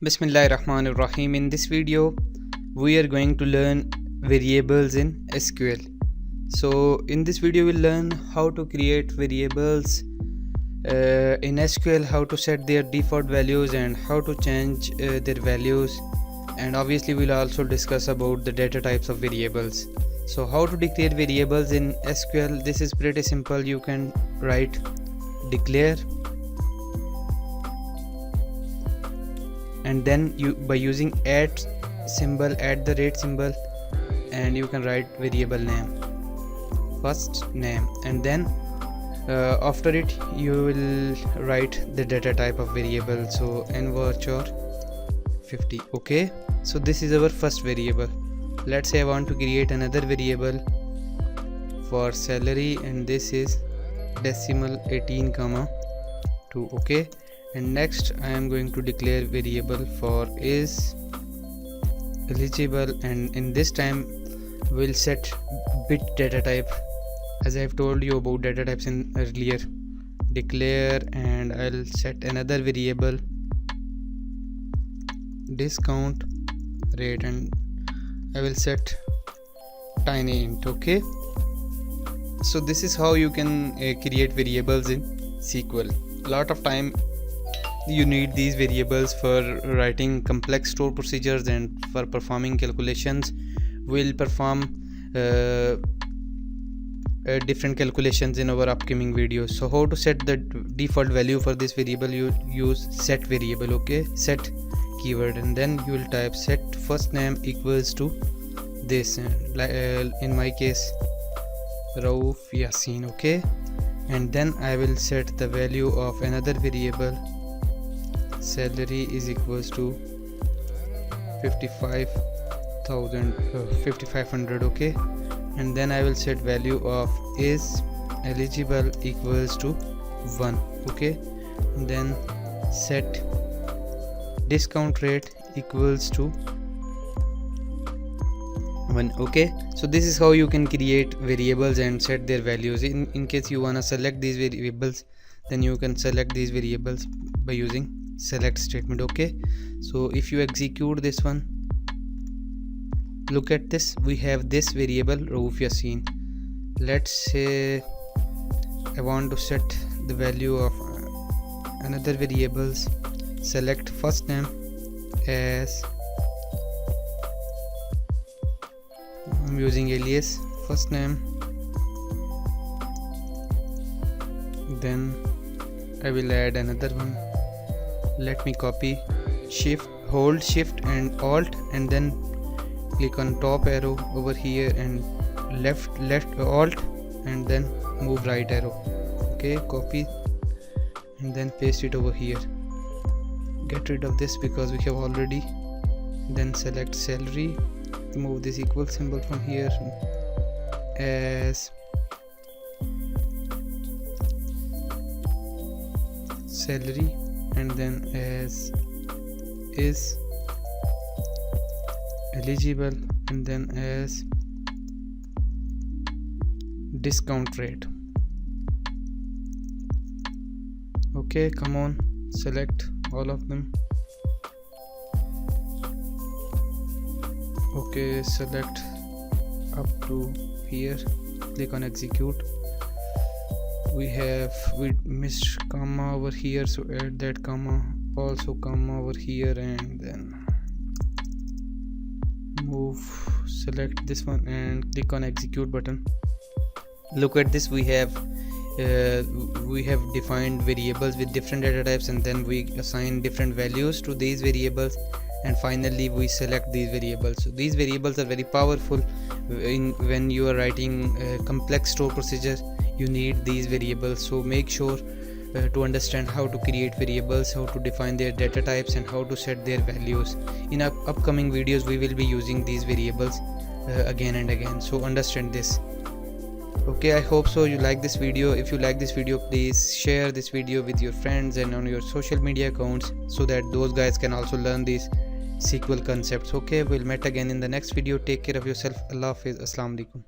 Bismillahirrahmanirrahim. In this video we are going to learn variables in SQL. So in this video we'll learn how to create variables in SQL, how to set their default values and how to change their values, and obviously we'll also discuss about the data types of variables. So how to declare variables in SQL? This is pretty simple. You can write declare, and then you by using @ symbol, @ and you can write variable name, first name, and then after it you will write the data type of variable. So nvarchar 50. Okay, so this is our first variable. Let's say I want to create another variable for salary, and this is decimal 18,2. okay, and next I am going to declare variable for is eligible, and in this time we'll set bit data type, as I have told you about data types in earlier. Declare, and I'll set another variable discount rate, and I will set tiny int. Okay, so this is how you can create variables in SQL. A lot of time you need these variables for writing complex store procedures and for performing calculations. We'll perform different calculations in our upcoming videos. So how to set the default value for this variable? You use set variable. Okay, set keyword, and then you will type set first name equals to this, in my case Rauf Yasin. Okay, and then I will set the value of another variable, salary is equals to 5500. okay, and then I will set value of is eligible equals to 1. okay, and then set discount rate equals to 1. okay, so this is how you can create variables and set their values. In case you wanna select these variables, then you can select these variables by using select statement. Okay, so if you execute this one, look at this, we have this variable Rauf Yasin. Let's say I want to set the value of another variables. Select first name as, I'm using alias first name, then I will add another one. Let me copy, hold shift and alt, and then click on top arrow over here and left alt, and then move right arrow. Okay, copy and then paste it over here. Get rid of this because we have already. Then select salary, move this equal symbol from here as salary, and then as is eligible, and then as discount rate. Okay, come on, select all of them. Okay, select up to here, click on execute. We missed comma over here, so add that comma, also comma over here, and then select this one and click on execute button. Look at this, we have defined variables with different data types, and then we assign different values to these variables, and finally we select these variables. So these variables are very powerful when you are writing complex store procedures. You need these variables, so make sure to understand how to create variables, how to define their data types, and how to set their values. In upcoming videos we will be using these variables again and again, so understand this. Okay, I hope so you like this video. If you like this video, please share this video with your friends and on your social media accounts, so that those guys can also learn these SQL concepts. Okay, we'll meet again in the next video. Take care of yourself. Allah Hafiz. Assalamu alaikum.